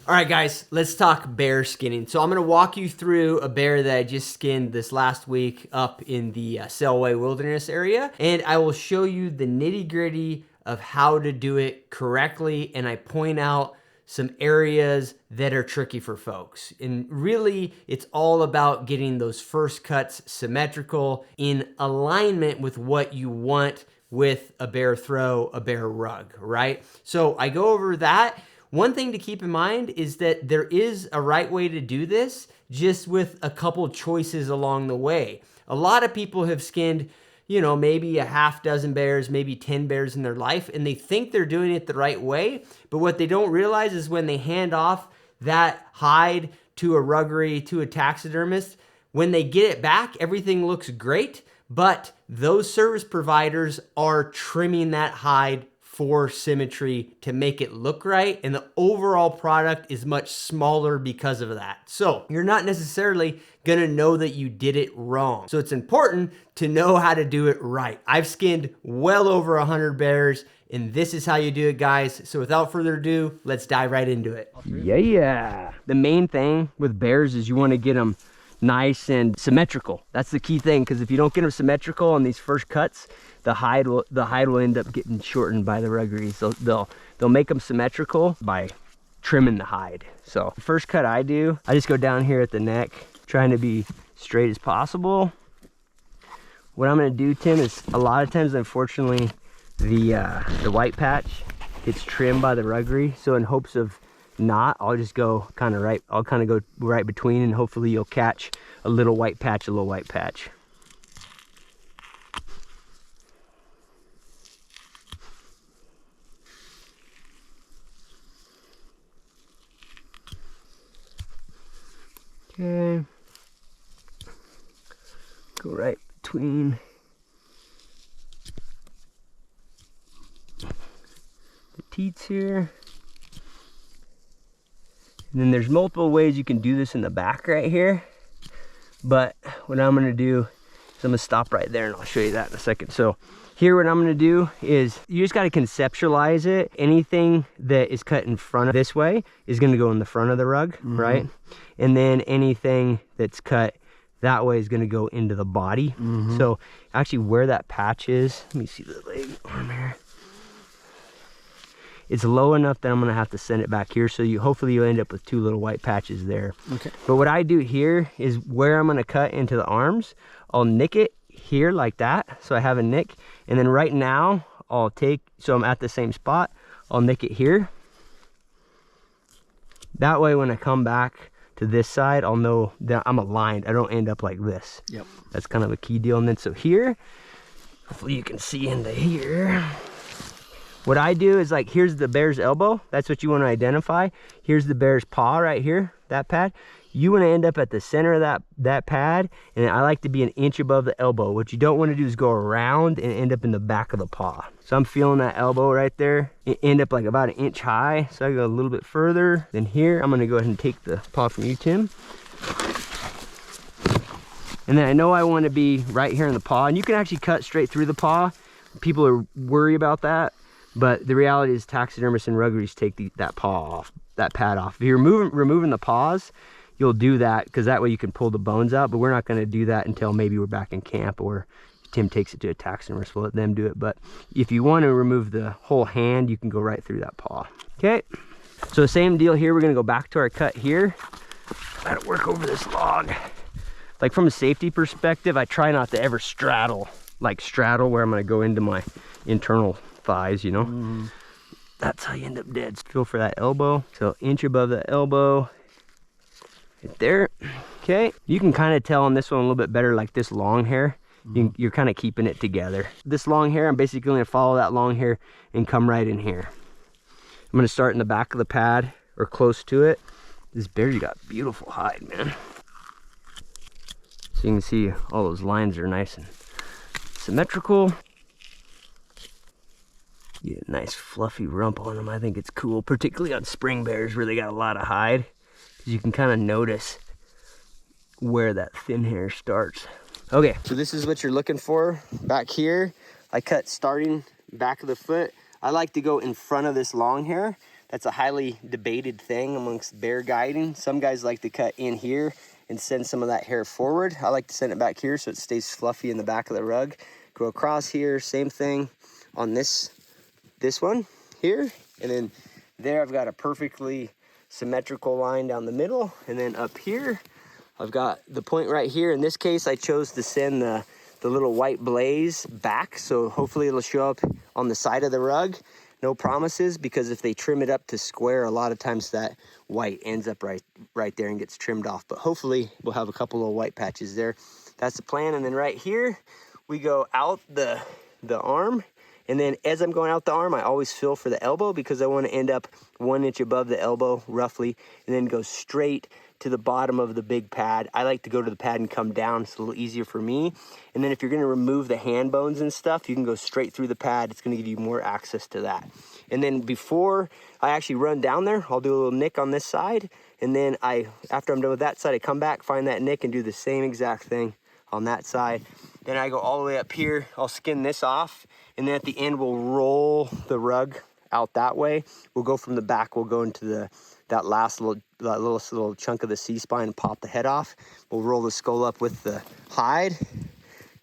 All right, guys, let's talk bear skinning. So I'm going to walk you through a bear that I just skinned this last week up in the Selway Wilderness area, and I will show you the nitty-gritty of how to do it correctly, and I point out some areas that are tricky for folks. And really, it's all about getting those first cuts symmetrical in alignment with what you want with a bear throw, a bear rug, right? So I go over that. One thing to keep in mind is that there is a right way to do this, just with a couple choices along the way. A lot of people have skinned, maybe a half dozen bears, maybe 10 bears in their life, and they think they're doing it the right way. But what they don't realize is when they hand off that hide to a ruggery, to a taxidermist, when they get it back, everything looks great, but those service providers are trimming that hide for symmetry to make it look right, and the overall product is much smaller because of that. So you're not necessarily gonna know that you did it wrong. So it's important to know how to do it right. I've skinned well over 100 bears, and this is how you do it, guys. So without further ado, let's dive right into it. Yeah. The main thing with bears is you wanna get them nice and symmetrical. That's the key thing, because if you don't get them symmetrical on these first cuts, the hide will end up getting shortened by the ruggeries. So they'll make them symmetrical by trimming the hide. So the first cut I do, I just go down here at the neck, trying to be straight as possible. What I'm gonna do, Tim, is a lot of times, unfortunately, the white patch gets trimmed by the ruggery. So in hopes of not, I'll just go kind of right. I'll kind of go right between, and hopefully you'll catch a little white patch, a little white patch. Okay, go right between the teats here. And then there's multiple ways you can do this in the back right here. But what I'm gonna do is I'm gonna stop right there, and I'll show you that in a second. So here what I'm gonna do is you just gotta conceptualize it. Anything that is cut in front of this way is gonna go in the front of the rug, right? And then anything that's cut that way is gonna go into the body. So actually where that patch is, let me see the leg arm here. It's low enough that I'm gonna have to send it back here, so hopefully you'll end up with two little white patches there. Okay. But what I do here is where I'm gonna cut into the arms, I'll nick it here like that, so I have a nick. And then right now, so I'm at the same spot, I'll nick it here. That way when I come back to this side, I'll know that I'm aligned. I don't end up like this. Yep. That's kind of a key deal. And then so here, hopefully you can see into here. What I do is, like, here's the bear's elbow. That's what you want to identify. Here's the bear's paw right here, that pad. You want to end up at the center of that pad, and I like to be an inch above the elbow. What you don't want to do is go around and end up in the back of the paw. So I'm feeling that elbow right there. It end up like about an inch high. So I go a little bit further. Then here, I'm going to go ahead and take the paw from you, Tim. And then I know I want to be right here in the paw, and you can actually cut straight through the paw. People are worried about that. But the reality is taxidermists and ruggeries take that paw off, that pad off. If you're removing the paws, you'll do that because that way you can pull the bones out. But we're not going to do that until maybe we're back in camp, or Tim takes it to a taxidermist. We'll let them do it. But if you want to remove the whole hand, you can go right through that paw. Okay. So same deal here. We're going to go back to our cut here. Gotta work over this log. Like from a safety perspective, I try not to ever straddle where I'm going to go into my internal thighs, That's how you end up dead. Feel for that elbow. So inch above the elbow, right there. Okay, you can kind of tell on this one a little bit better, like this long hair. You're kind of keeping it together. This long hair, I'm basically going to follow that long hair and come right in here. I'm going to start in the back of the pad or close to it. This bear's got beautiful hide, man. So you can see all those lines are nice and symmetrical. Get a nice fluffy rump on them. I think it's cool, particularly on spring bears where they got a lot of hide, because you can kind of notice where that thin hair starts. Okay, so this is what you're looking for back here. I cut starting back of the foot. I like to go in front of this long hair. That's a highly debated thing amongst bear guiding. Some guys like to cut in here and send some of that hair forward. I like to send it back here so it stays fluffy in the back of the rug. Go across here, same thing on this one here. And then there I've got a perfectly symmetrical line down the middle. And then up here, I've got the point right here. In this case, I chose to send the little white blaze back. So hopefully it'll show up on the side of the rug. No promises, because if they trim it up to square, a lot of times that white ends up right there and gets trimmed off. But hopefully we'll have a couple of white patches there. That's the plan. And then right here, we go out the arm. And then as I'm going out the arm, I always feel for the elbow, because I want to end up 1 inch above the elbow roughly, and then go straight to the bottom of the big pad. I like to go to the pad and come down. It's a little easier for me. And then if you're going to remove the hand bones and stuff, you can go straight through the pad. It's going to give you more access to that. And then before I actually run down there, I'll do a little nick on this side. And then after I'm done with that side, I come back, find that nick, and do the same exact thing on that side. Then I go all the way up here. I'll skin this off. And then at the end, we'll roll the rug out that way. We'll go from the back. We'll go into that little chunk of the C-spine and pop the head off. We'll roll the skull up with the hide.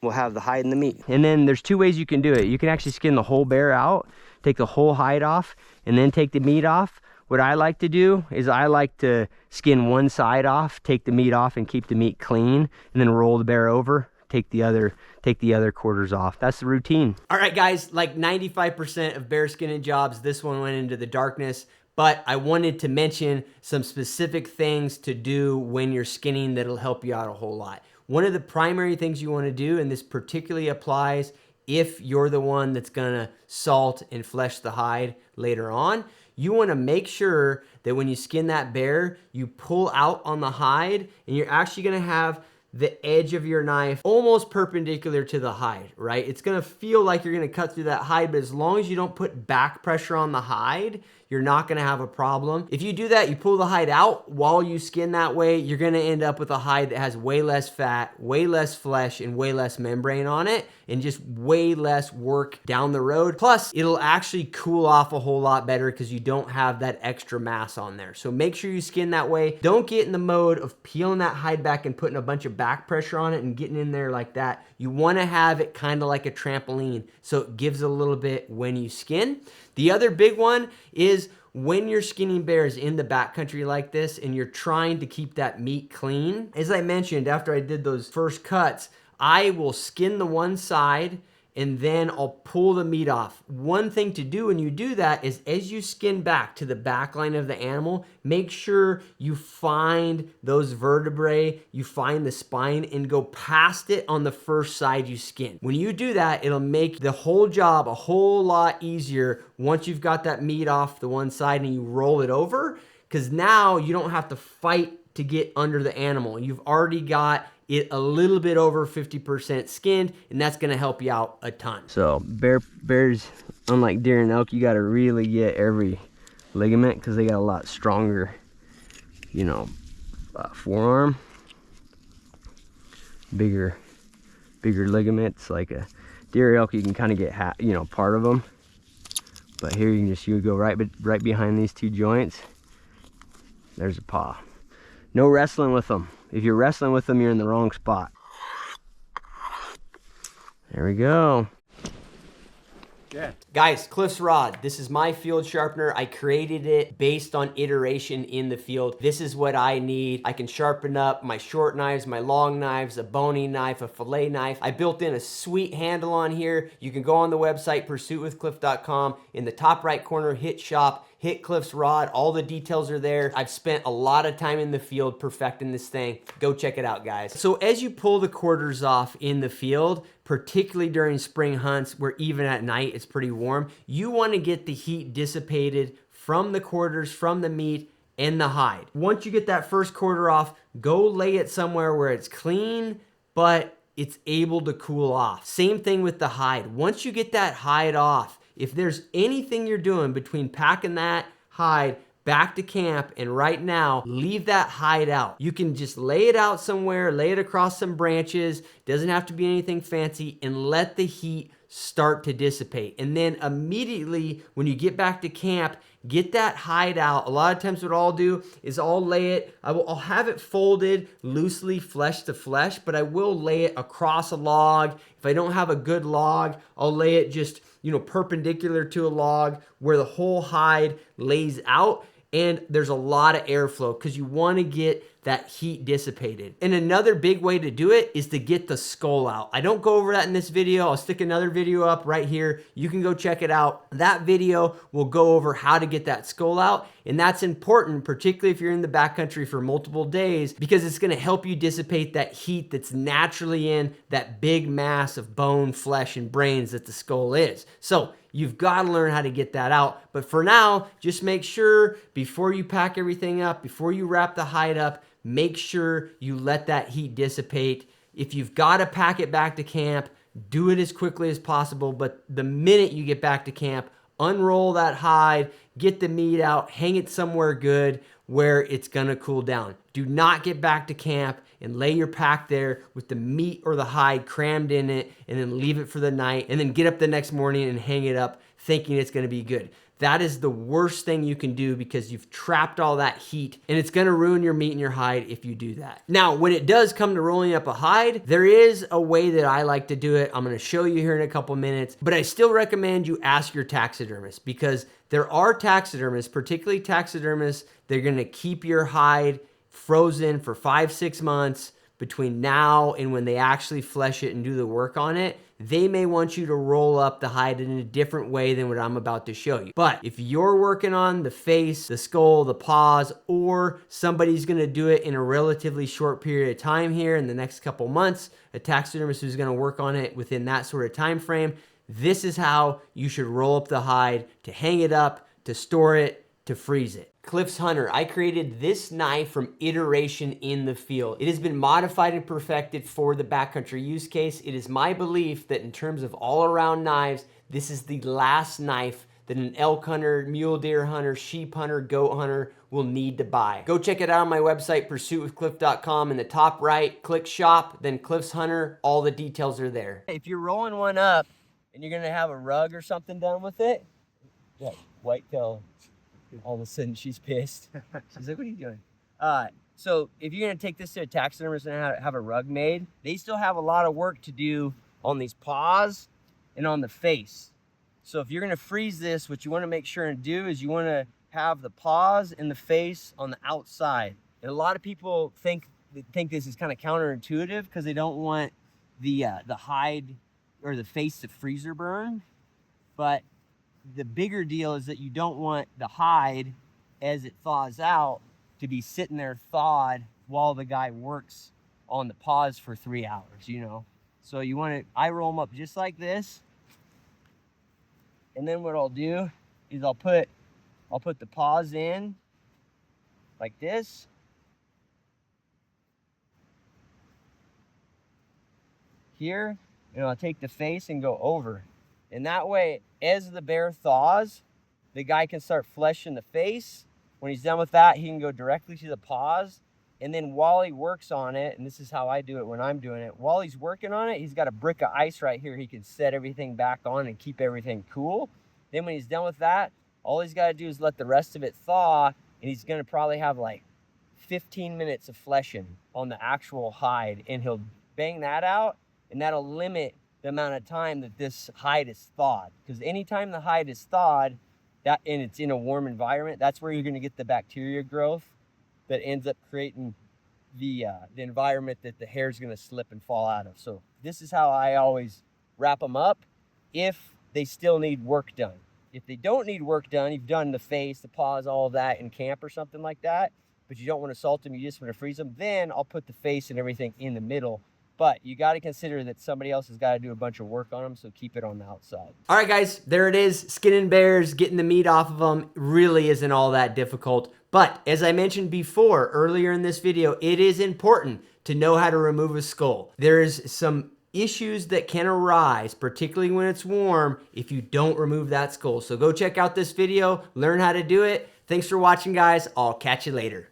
We'll have the hide and the meat. And then there's 2 ways you can do it. You can actually skin the whole bear out, take the whole hide off, and then take the meat off. What I like to do is I like to skin one side off, take the meat off, and keep the meat clean, and then roll the bear over, take the other quarters off. That's the routine. All right, guys, like 95% of bear skinning jobs, this one went into the darkness, but I wanted to mention some specific things to do when you're skinning that'll help you out a whole lot. One of the primary things you want to do, and this particularly applies if you're the one that's gonna salt and flesh the hide later on, you want to make sure that when you skin that bear, you pull out on the hide, and you're actually going to have the edge of your knife almost perpendicular to the hide, right? It's going to feel like you're going to cut through that hide, but as long as you don't put back pressure on the hide, you're not going to have a problem. If you do that, you pull the hide out while you skin that way, you're going to end up with a hide that has way less fat, way less flesh, and way less membrane on it, and just way less work down the road. Plus, it'll actually cool off a whole lot better because you don't have that extra mass on there. So make sure you skin that way. Don't get in the mode of peeling that hide back and putting a bunch of back pressure on it and getting in there like that. You want to have it kind of like a trampoline, so it gives a little bit when you skin. The other big one is when you're skinning bears in the backcountry like this and you're trying to keep that meat clean. As I mentioned, after I did those first cuts, I will skin the one side and then I'll pull the meat off. One thing to do when you do that is as you skin back to the back line of the animal, make sure you find those vertebrae, you find the spine, and go past it on the first side you skin. When you do that, it'll make the whole job a whole lot easier once you've got that meat off the one side and you roll it over, because now you don't have to fight to get under the animal. You've already got it a little bit over 50% skinned, and that's gonna help you out a ton. So bears, unlike deer and elk, you gotta really get every ligament because they got a lot stronger, forearm, bigger ligaments. Like a deer or elk, you can kind of get part of them, but here you go right behind these two joints. There's a paw. No wrestling with them. If you're wrestling with them, you're in the wrong spot. There we go. Good. Guys, Cliff's rod. This is my field sharpener. I created it based on iteration in the field. This is what I need. I can sharpen up my short knives, my long knives, a boning knife, a fillet knife. I built in a sweet handle on here. You can go on the website, pursuitwithcliff.com. In the top right corner, hit shop. Hit Cliff's rod. All the details are there. I've spent a lot of time in the field perfecting this thing. Go check it out, guys. So as you pull the quarters off in the field, particularly during spring hunts where even at night it's pretty warm, you want to get the heat dissipated from the quarters, from the meat, and the hide. Once you get that first quarter off, go lay it somewhere where it's clean, but it's able to cool off. Same thing with the hide. Once you get that hide off, if there's anything you're doing between packing that hide back to camp and right now, leave that hide out. You can just lay it out somewhere, lay it across some branches, doesn't have to be anything fancy, and let the heat start to dissipate. And then immediately when you get back to camp, get that hide out. A lot of times what I'll do is I'll lay it, I'll have it folded loosely flesh to flesh, but I will lay it across a log. If I don't have a good log, I'll lay it just, perpendicular to a log where the whole hide lays out and there's a lot of airflow because you want to get that heat dissipated. And another big way to do it is to get the skull out. I don't go over that in this video. I'll stick another video up right here. You can go check it out. That video will go over how to get that skull out. And that's important, particularly if you're in the backcountry for multiple days, because it's gonna help you dissipate that heat that's naturally in that big mass of bone, flesh, and brains that the skull is. So you've got to learn how to get that out. But for now, just make sure before you pack everything up, before you wrap the hide up, make sure you let that heat dissipate. If you've got to pack it back to camp, do it as quickly as possible. But the minute you get back to camp, unroll that hide, get the meat out, hang it somewhere good where it's going to cool down. Do not get back to camp and lay your pack there with the meat or the hide crammed in it and then leave it for the night and then get up the next morning and hang it up thinking it's going to be good. That is the worst thing you can do because you've trapped all that heat and it's going to ruin your meat and your hide if you do that. Now, when it does come to rolling up a hide, there is a way that I like to do it. I'm going to show you here in a couple minutes, but I still recommend you ask your taxidermist because there are taxidermists, particularly taxidermists, they're going to keep your hide frozen for 5-6 months between now and when they actually flesh it and do the work on it. They may want you to roll up the hide in a different way than what I'm about to show you. But if you're working on the face, the skull, the paws, or somebody's gonna do it in a relatively short period of time here in the next couple months, a taxidermist who's gonna work on it within that sort of time frame, this is how you should roll up the hide to hang it up, to store it, to freeze it. Cliff's Hunter, I created this knife from iteration in the field. It has been modified and perfected for the backcountry use case. It is my belief that in terms of all-around knives, this is the last knife that an elk hunter, mule deer hunter, sheep hunter, goat hunter will need to buy. Go check it out on my website, pursuitwithcliff.com. In the top right, click shop, then Cliff's Hunter. All the details are there. If you're rolling one up and you're gonna have a rug or something done with it, yeah, whitetail. All of a sudden she's pissed. She's like, what are you doing? So if you're gonna take this to a taxidermist and have a rug made, they still have a lot of work to do on these paws and on the face. So if you're gonna freeze this, what you wanna make sure and do is you wanna have the paws and the face on the outside. And a lot of people think this is kind of counterintuitive because they don't want the hide or the face to freezer burn. But the bigger deal is that you don't want the hide as it thaws out to be sitting there thawed while the guy works on the paws for 3 hours, So you want to, I roll them up just like this. And then what I'll do is I'll put the paws in like this. Here, and I'll take the face and go over. And that way, as the bear thaws, the guy can start fleshing the face. When he's done with that, he can go directly to the paws. And then while he works on it, and this is how I do it when I'm doing it, while he's working on it, he's got a brick of ice right here. He can set everything back on and keep everything cool. Then when he's done with that, all he's got to do is let the rest of it thaw, and he's going to probably have like 15 minutes of fleshing on the actual hide, and he'll bang that out, and that'll limit the amount of time that this hide is thawed. Because anytime the hide is thawed, and it's in a warm environment, that's where you're going to get the bacteria growth that ends up creating the environment that the hair is going to slip and fall out of. So this is how I always wrap them up if they still need work done. If they don't need work done, you've done the face, the paws, all of that in camp or something like that, but you don't want to salt them, you just want to freeze them, then I'll put the face and everything in the middle. But you got to consider that somebody else has got to do a bunch of work on them, so keep it on the outside. All right, guys, there it is. Skinning bears, getting the meat off of them really isn't all that difficult. But as I mentioned before, earlier in this video, it is important to know how to remove a skull. There's some issues that can arise, particularly when it's warm, if you don't remove that skull. So go check out this video, learn how to do it. Thanks for watching, guys. I'll catch you later.